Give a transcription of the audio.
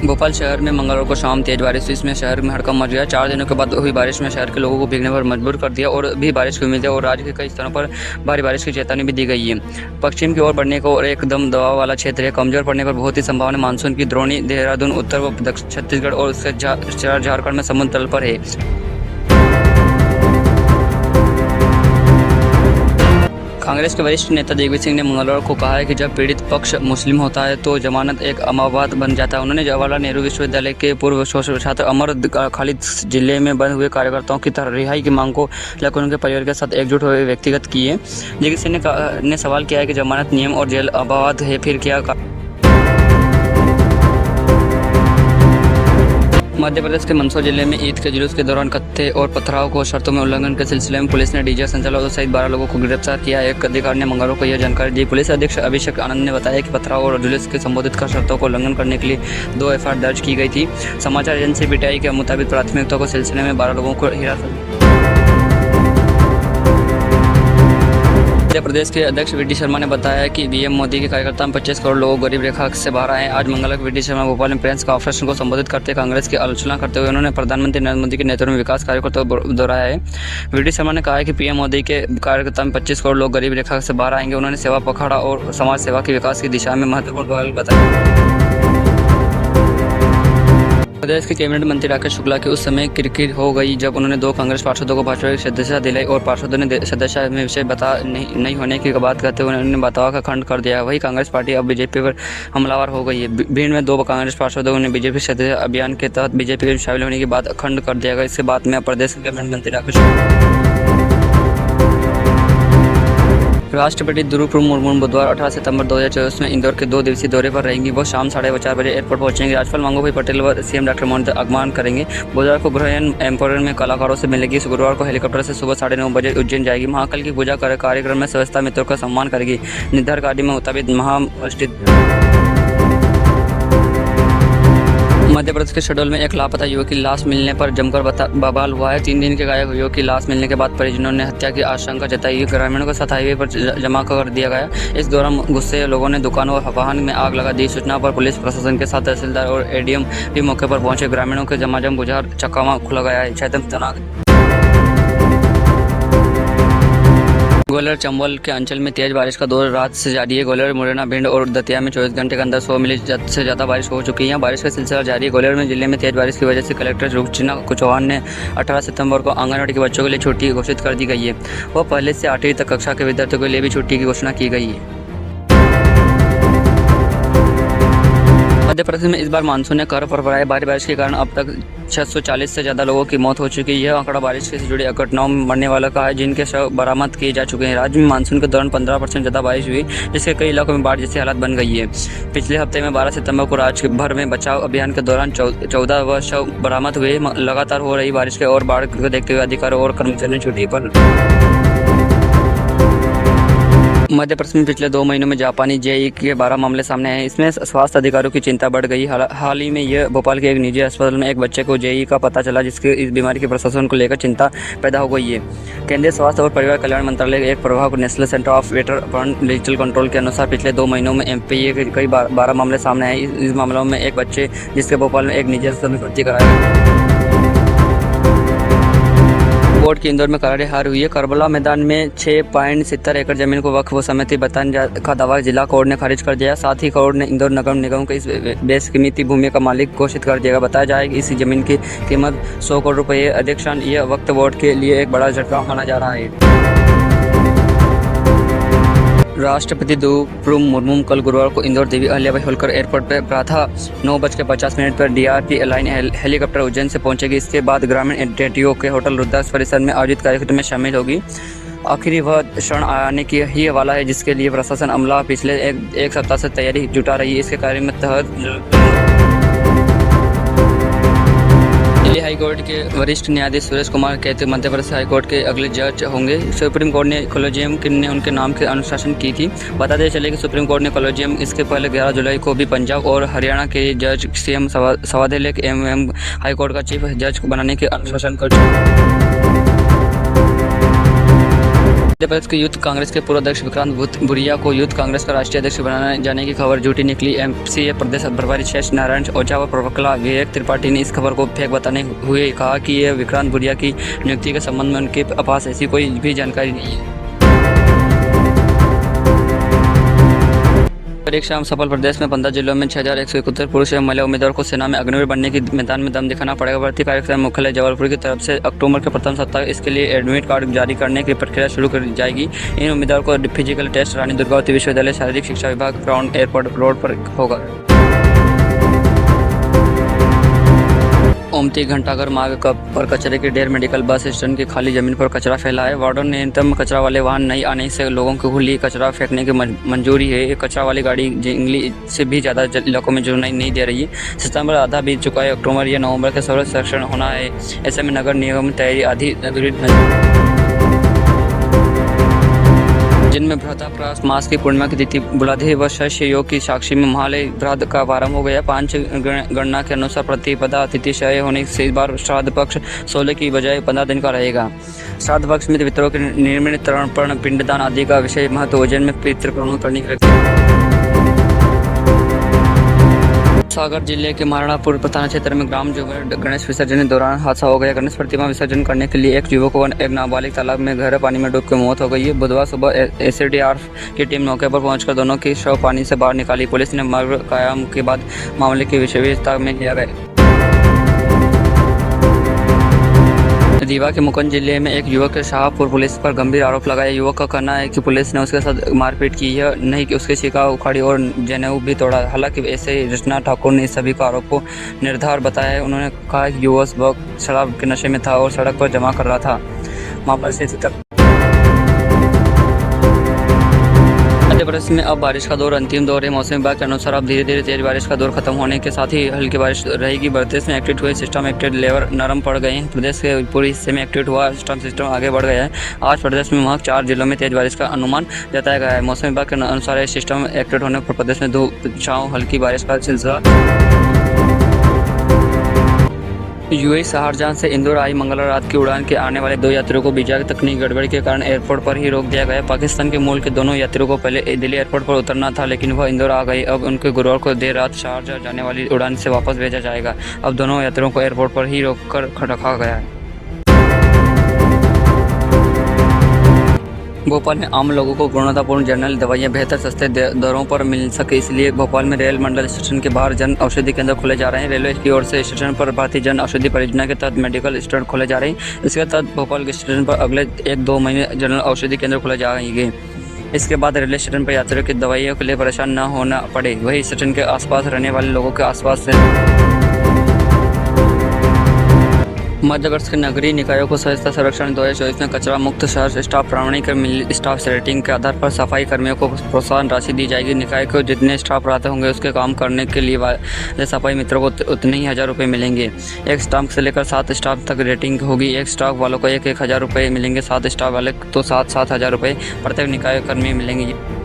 भोपाल शहर में मंगलवार को शाम तेज बारिश हुई। इसमें शहर में हड़कंप मच गया। 4 दिनों के बाद हुई बारिश में शहर के लोगों को भीगने पर मजबूर कर दिया और भी बारिश की उम्मीद है और राज्य के कई स्थानों पर भारी बारिश की चेतावनी भी दी गई है। पश्चिम की ओर बढ़ने को और एकदम दबाव वाला क्षेत्र है। कमजोर पड़ने पर बहुत ही संभावना मानसून की द्रोणी देहरादून, उत्तर व दक्षिण छत्तीसगढ़ और उसके झारखंड में समुद्र तल पर है। कांग्रेस के वरिष्ठ नेता दिग्विजय सिंह ने मंगलवार को कहा है कि जब पीड़ित पक्ष मुस्लिम होता है तो जमानत एक अमाबाद बन जाता है। उन्होंने जवाहरलाल नेहरू विश्वविद्यालय के पूर्व छात्र अमर खालिद जिले में बंद हुए कार्यकर्ताओं की रिहाई की मांग को लेकर उनके परिवार के साथ एकजुट हुए व्यक्तिगत की है। दिग्विजय सिंह ने सवाल किया है कि जमानत नियम और जेल अमाबाद है, फिर क्या? मध्य प्रदेश के मंदसौर जिले में ईद के जुलूस के दौरान कत्थे और पथराव को शर्तों में उल्लंघन के सिलसिले में पुलिस ने डीजे संचालक सहित 12 लोगों को गिरफ्तार किया। एक अधिकारी ने मंगलवार को यह जानकारी दी। पुलिस अधीक्षक अभिषेक आनंद ने बताया कि पथराव और जुलूस के संबोधित कर शर्तों को उल्लंघन करने के लिए 2 एफआईआर दर्ज की गई थी। समाचार एजेंसी पीटीआई के मुताबिक प्राथमिकता को सिलसिले में 12 लोगों को हिरासत। मध्य प्रदेश के अध्यक्ष वी डी शर्मा ने बताया कि पीएम मोदी के कार्यकर्ता में 25 करोड़ लोग गरीब रेखा से बाहर आए हैं। आज मंगलवार को वी डी शर्मा भोपाल में प्रेस कॉन्फ्रेंस को संबोधित करते कांग्रेस की आलोचना करते हुए उन्होंने प्रधानमंत्री नरेंद्र मोदी के नेतृत्व में विकास कार्यों को दोहराया है। वी डी शर्मा ने कहा कि पीएम मोदी के कार्यकर्ता में 25 करोड़ लोग गरीब रेखा से बाहर आएंगे। उन्होंने सेवा पखवाड़ा और समाज सेवा के विकास की दिशा में महत्वपूर्ण पहल बताया। प्रदेश के कैबिनेट मंत्री राकेश शुक्ला की उस समय किरकिर हो गई जब उन्होंने 2 कांग्रेस पार्षदों को भाजपा की सदस्यता दिलाई और पार्षदों ने सदस्यता में विषय बता नहीं होने की बात करते हुए उन्होंने बतावा का खंड कर दिया। वही कांग्रेस पार्टी अब बीजेपी पर हमलावर हो गई है। भीड़ में 2 कांग्रेस पार्षदों ने बीजेपी सदस्यता अभियान के तहत बीजेपी में शामिल होने की बात खंड कर दिया गया। इसके बाद में प्रदेश के कैबिनेट मंत्री राष्ट्रपति द्रौपदी मुर्मू बुधवार 18 सितंबर 2024 में इंदौर के 2 दिवसीय दौरे पर रहेंगी। वो शाम 4:30 बजे एयरपोर्ट पहुंचेंगे। राज्यपाल मंगूभाई पटेल व सीएम डॉक्टर मोहन आगमन करेंगे। बुधवार को गृहन एम्पोरियम में कलाकारों से मिलेगी। गुरुवार को हेलीकॉप्टर से सुबह 9:30 बजे उज्जैन जाएगी। महाकाल की पूजा कर कार्यक्रम में स्वच्छता मित्रों का सम्मान करेगी। निर्धारित गाड़ी में मुताबिक मध्य प्रदेश के शहडोल में एक लापता युवक की लाश मिलने पर जमकर बवाल हुआ है। 3 दिन के गायब युवक की लाश मिलने के बाद परिजनों ने हत्या की आशंका जताई। ग्रामीणों के साथ हाईवे पर जमा कर दिया गया। इस दौरान गुस्से लोगों ने दुकानों और वाहन में आग लगा दी। सूचना पर पुलिस प्रशासन के साथ तहसीलदार और एडीएम भी मौके पर पहुंचे। ग्रामीणों के जमाजम बुझा चक्कावा खुला गया है। ग्वालियर चंबल के अंचल में तेज बारिश का दौर रात से जारी है। ग्वालियर, मुरैना, भिंड और दतिया में 24 घंटे के अंदर 100 मिली से ज़्यादा बारिश हो चुकी है। बारिश का सिलसिला जारी है। ग्वालियर में जिले में तेज बारिश की वजह से कलेक्टर रुचना चौहान ने 18 सितंबर को आंगनबाड़ी के बच्चों के लिए छुट्टी घोषित कर दी गई है। वह पहले से 8वीं तक कक्षा के विद्यार्थियों के लिए भी छुट्टी की घोषणा की गई है। मध्य प्रदेश में इस बार मानसून ने कहर बरपाया। भारी बारिश के कारण अब तक 640 से ज़्यादा लोगों की मौत हो चुकी है। यह आंकड़ा बारिश से जुड़ी घटनाओं में मरने वालों का है, जिनके शव बरामद किए जा चुके हैं। राज्य में मानसून के दौरान 15% ज़्यादा बारिश हुई, जिससे कई इलाकों में बाढ़ जैसी हालत बन गई है। पिछले हफ्ते में 12 सितंबर को राज्य भर में बचाव अभियान के दौरान 14 शव बरामद हुए। लगातार हो रही बारिश के और बाढ़ को देखते हुए अधिकारियों और कर्मचारियों छुट्टी पर। मध्य प्रदेश में पिछले 2 महीनों में जापानी जेई के 12 मामले सामने आए। इसमें स्वास्थ्य अधिकारियों की चिंता बढ़ गई। हाल ही में यह भोपाल के एक निजी अस्पताल में एक बच्चे को जेई का पता चला, जिसके इस बीमारी के प्रशासन को लेकर चिंता पैदा हो गई है। केंद्रीय स्वास्थ्य और परिवार कल्याण मंत्रालय के एक प्रभाव national centre of waiter front digital control के अनुसार पिछले 2 महीनों में एमपीए के कई 12 मामले सामने आए। इस मामलों में एक बच्चे जिसके भोपाल में एक निजी अस्पताल में भर्ती कराया गया। बोर्ड की इंदौर में करारी हार हुई है। करबला मैदान में 6.70 एकड़ जमीन को वक्फ समिति बताने का दावा जिला कोर्ट ने खारिज कर दिया। साथ ही कोर्ट ने इंदौर नगर निगम को इस बेशकीमती भूमि का मालिक घोषित कर दिया। बताया जाए कि इस जमीन की कीमत 100 करोड़ रुपये है। अध्यक्षान यह वक्त बोर्ड के लिए एक बड़ा झटका माना जा रहा है। राष्ट्रपति द्रौपदी मुर्मू कल गुरुवार को इंदौर देवी अहिल्याबाई होलकर एयरपोर्ट पर प्रातः 9:50 पर डीआरटी एयरलाइन हेलीकॉप्टर उज्जैन से पहुंचेगी। इसके बाद ग्रामीण एनटीओ के होटल रुद्राक्ष परिसर में आयोजित कार्यक्रम में शामिल होगी। आखिरी वह क्षण आने की ही वाला है जिसके लिए प्रशासन अमला पिछले एक सप्ताह से तैयारी जुटा रही है। इसके कार्य में तहत दिल्ली हाईकोर्ट के वरिष्ठ न्यायाधीश सुरेश कुमार कहते मध्य प्रदेश हाईकोर्ट के अगले जज होंगे। सुप्रीम कोर्ट ने कॉलेजियम ने उनके नाम की अनुशासन की थी। बताते चले कि सुप्रीम कोर्ट ने कॉलेजियम इसके पहले 11 जुलाई को भी पंजाब और हरियाणा के जज सीएम सवादेले के एमएम हाईकोर्ट का चीफ जज बनाने की अनुशासन कर मध्य प्रदेश के यूथ कांग्रेस के पूर्व अध्यक्ष विक्रांत भूरिया को यूथ कांग्रेस का राष्ट्रीय अध्यक्ष बनाए जाने की खबर झूठी निकली। एमसीए प्रदेश प्रभारी शेष नारायण ओझा व प्रवक्ता विवेक त्रिपाठी ने इस खबर को फेक बताने हुए कहा कि यह विक्रांत भूरिया की नियुक्ति के संबंध में उनके पास ऐसी कोई भी जानकारी नहीं है। परीक्षा सफल प्रदेश में 15 जिलों में 6171 पुरुष एवं महिला उम्मीदवार को सेना में अग्निवीर बनने की मैदान में दम दिखाना पड़ेगा। भर्ती कार्यक्रम मुख्यालय जबलपुर की तरफ से अक्टूबर के प्रथम सप्ताह इसके लिए एडमिट कार्ड जारी करने की प्रक्रिया शुरू कर जाएगी। इन उम्मीदवार को फिजिकल टेस्ट रानी दुर्गावती विश्वविद्यालय शारीरिक शिक्षा विभाग ग्राउंड एयरपोर्ट रोड पर होगा। ओमती घंटाघर मार्ग पर कचरे के ढेर मेडिकल बस स्टैंड की खाली जमीन पर कचरा फैला है। वार्डन ने न्यूनतम कचरा वाले वाहन नहीं आने से लोगों को खुली कचरा फेंकने की मंजूरी है। कचरा वाली गाड़ी जंगली से भी ज़्यादा इलाकों में जुड़ना नहीं दे रही है। सितंबर आधा बीत चुका है, अक्टूबर या नवंबर के सर्व सर्वेक्षण होना है। ऐसे में नगर निगम तैयारी आधी जिनमें बृहस्पति मास की पूर्णिमा की तिथि बुलाधि व शस्य योग की साक्षी में महालय श्राद्ध का प्रारंभ हो गया। पांच गणना के अनुसार प्रतिपदा तिथि क्षय होने से इस बार श्राद्ध पक्ष 16 की बजाय 15 दिन का रहेगा। श्राद्ध पक्ष में पितरों के निर्मित तर्पण पिंडदान आदि का विषय महत्व भोजन में पितृ करने की सागर जिले के महाराणापुर थाना क्षेत्र में ग्राम जो गणेश विसर्जन के दौरान हादसा हो गया। गणेश प्रतिमा विसर्जन करने के लिए एक युवक व एक नाबालिग तालाब में गहरे पानी में डूब कर मौत हो गई है। बुधवार सुबह एसडीआरएफ की टीम मौके पर पहुंचकर दोनों की शव पानी से बाहर निकाली। पुलिस ने मार्ग कायम के बाद मामले की विशेषता में लिया गया। रीवा के मुकंद जिले में एक युवक के शाहपुर पुलिस पर गंभीर आरोप लगाया। युवक का कहना है कि पुलिस ने उसके साथ मारपीट की है, नहीं कि उसकी शिका उखाड़ी और जनेऊ भी तोड़ा। हालांकि ऐसे ही रचना ठाकुर ने इस सभी का आरोप को निर्धार बताया है। उन्होंने कहा कि युवक वक्त शराब के नशे में था और सड़क पर जमा कर रहा था। मामला से तक मध्य प्रदेश में अब बारिश का दौर अंतिम दौर है। मौसम विभाग के अनुसार अब धीरे धीरे तेज बारिश का दौर खत्म होने के साथ ही हल्की बारिश रहेगी। प्रदेश में एक्टिव हुए सिस्टम एक्टिव लेवल नरम पड़ गए हैं। प्रदेश के पूरे हिस्से में एक्टिव हुआ सिस्टम आगे बढ़ गया है। आज प्रदेश में वहाँ 4 जिलों में तेज बारिश का अनुमान जताया गया है। मौसम विभाग के अनुसार सिस्टम एक्टिव होने पर प्रदेश में धूप छांव हल्की बारिश का सिलसिला। यूएई शारजाह से इंदौर आई मंगलवार रात की उड़ान के आने वाले 2 यात्रियों को वीजा की तकनीकी गड़बड़ी के कारण एयरपोर्ट पर ही रोक दिया गया। पाकिस्तान के मूल के दोनों यात्रियों को पहले दिल्ली एयरपोर्ट पर उतरना था, लेकिन वह इंदौर आ गए। अब उनके गुरुवार को देर रात शारजाह जाने वाली उड़ान से वापस भेजा जाएगा। अब दोनों यात्रियों को एयरपोर्ट पर ही रोक कर रखा गया है। भोपाल में आम लोगों को गुणवत्तापूर्ण जनरल दवाइयां बेहतर सस्ते दरों पर मिल सके, इसलिए भोपाल में रेल मंडल स्टेशन के बाहर जन औषधि केंद्र खोले जा रहे हैं। रेलवे की ओर से स्टेशन पर भारतीय जन औषधि परियोजना के तहत मेडिकल स्टोर खोले जा रहे हैं। इसके तहत भोपाल के स्टेशन पर अगले 1-2 महीने जनरल औषधि केंद्र खोले जाएंगे। इसके बाद रेलवे स्टेशन पर यात्रियों की दवाइयों के लिए परेशान न होना पड़े। वही स्टेशन के आसपास रहने वाले लोगों के आसपास से मध्य प्रदेश के नगरीय निकायों को स्वच्छता सर्वेक्षण 2024 में कचरा मुक्त शहर स्टाफ प्रमाणीकरण स्टाफ रेटिंग के आधार पर सफाई कर्मियों को प्रोत्साहन राशि दी जाएगी। निकाय को जितने स्टाफ रहते होंगे उसके काम करने के लिए सफाई मित्रों को उतने ही 1000 रुपये मिलेंगे। एक स्टाफ से लेकर 7 स्टाफ तक रेटिंग होगी। एक स्टाफ वालों को 1-1 हज़ार रुपये मिलेंगे। 7 स्टाफ वाले तो 7-7 हज़ार रुपये प्रत्येक निकाय कर्मी मिलेंगे।